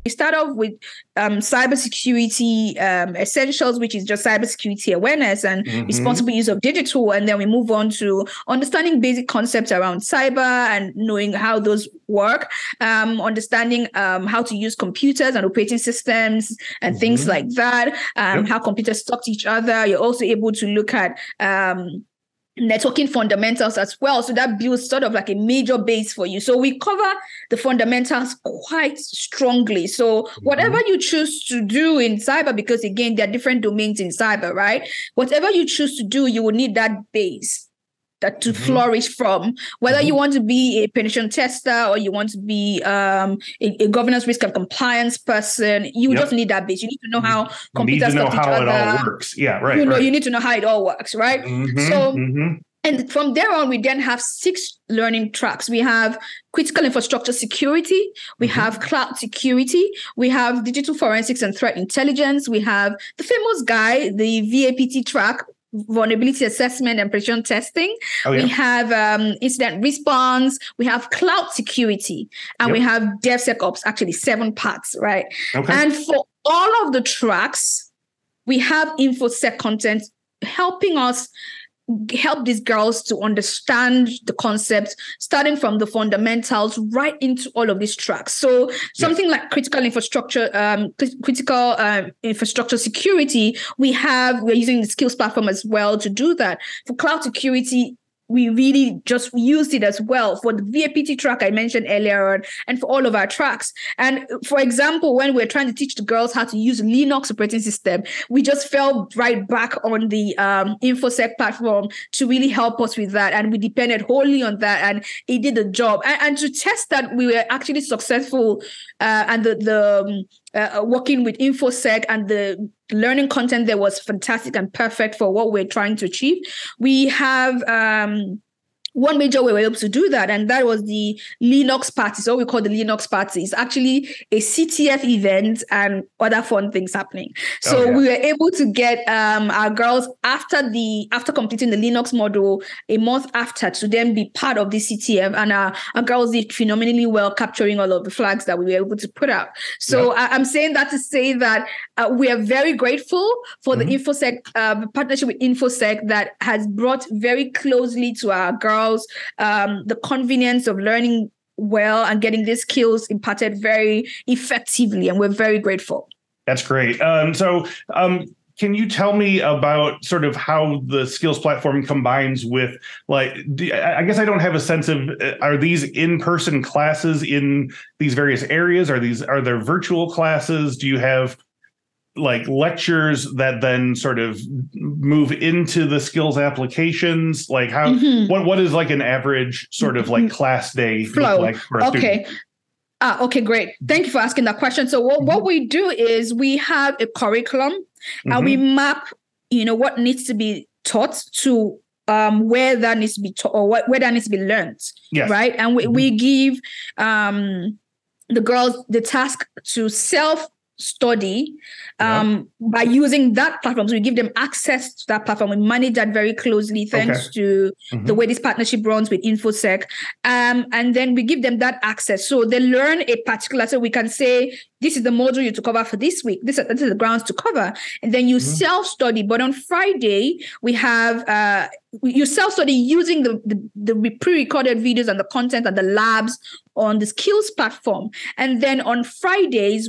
We start off with cybersecurity essentials, which is just cybersecurity awareness and responsible use of digital. And then we move on to understanding basic concepts around cyber and knowing how those work, understanding how to use computers and operating systems and things like that, how computers talk to each other. You're also able to look at networking fundamentals as well. So that builds sort of like a major base for you. So we cover the fundamentals quite strongly. So whatever you choose to do in cyber, because again, there are different domains in cyber, right? Whatever you choose to do, you will need that base that to flourish from, whether you want to be a penetration tester or you want to be a governance, risk, and compliance person. You just need that base. You need to know how computers talk to each other. It all works. Yeah, right. You need to know how it all works, right? And from there on, we then have 6 learning tracks. We have critical infrastructure security. We have cloud security. We have digital forensics and threat intelligence. We have the famous guy, the VAPT track, vulnerability assessment and penetration testing. We have incident response. We have cloud security, and we have DevSecOps, actually 7 parts, right? And for all of the tracks, we have Infosec content helping us help these girls to understand the concepts, starting from the fundamentals right into all of these tracks. So something like critical infrastructure security, we're using the skills platform as well to do that. For cloud security, we really just used it as well for the VAPT track I mentioned earlier on, and for all of our tracks. And for example, when we're trying to teach the girls how to use Linux operating system, we just fell right back on the Infosec platform to really help us with that. And we depended wholly on that, and it did the job. And to test that we were actually successful, and the working with Infosec and the learning content there was fantastic and perfect for what we're trying to achieve. We have one major way we were able to do that, and that was the Linux party. So we call the Linux party. It's actually a CTF event and other fun things happening. So we were able to get our girls after completing the Linux module a month after to then be part of the CTF, and our girls did phenomenally well capturing all of the flags that we were able to put out. So I'm saying that to say that we are very grateful for the Infosec partnership with Infosec that has brought very closely to our girls the convenience of learning well and getting these skills imparted very effectively, and we're very grateful. That's great. Can you tell me about sort of how the skills platform combines with, like, I guess I don't have a sense of, are these in-person classes in these various areas? Are there virtual classes? Do you have like lectures that then sort of move into the skills applications? Like how, what is like an average sort of like class day flow look like for a student? Okay, great. Thank you for asking that question. So what we do is we have a curriculum and we map, what needs to be taught to where that needs to be taught, or where that needs to be learned, right? And we give the girls the task to self-study by using that platform. So we give them access to that platform. We manage that very closely thanks to the way this partnership runs with Infosec. And then we give them that access. So they learn a particular, so we can say, this is the module you to cover for this week. This is the grounds to cover. And then you self-study. But on Friday, we have you self-study using the pre-recorded videos and the content and the labs on the skills platform. And then on Fridays,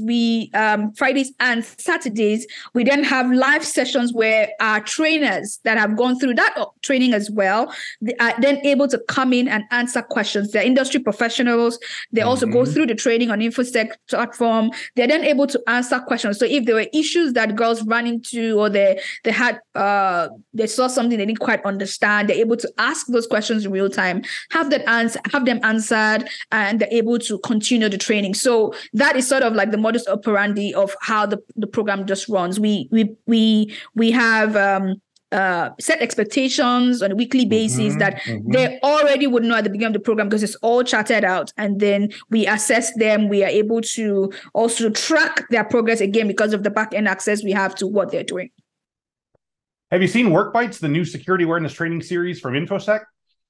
Fridays and Saturdays, we then have live sessions where our trainers that have gone through that training as well, they are then able to come in and answer questions. They're industry professionals. They also go through the training on Infosec platform. They're then able to answer questions. So if there were issues that girls ran into, or they saw something they didn't quite understand, they're able to ask those questions in real time, have them answered, and they're able to continue the training. So that is sort of like the modus operandi of how the program just runs. We have set expectations on a weekly basis that they already would know at the beginning of the program, because it's all charted out, and then we assess them. We are able to also track their progress again because of the back-end access we have to what they're doing. Have you seen Work Bites, the new security awareness training series from Infosec?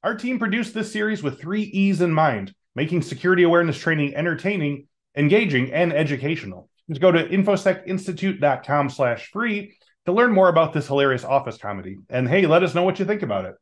Our team produced this series with 3 E's in mind: making security awareness training entertaining, engaging, and educational. Just go to infosecinstitute.com/free to learn more about this hilarious office comedy. And hey, let us know what you think about it.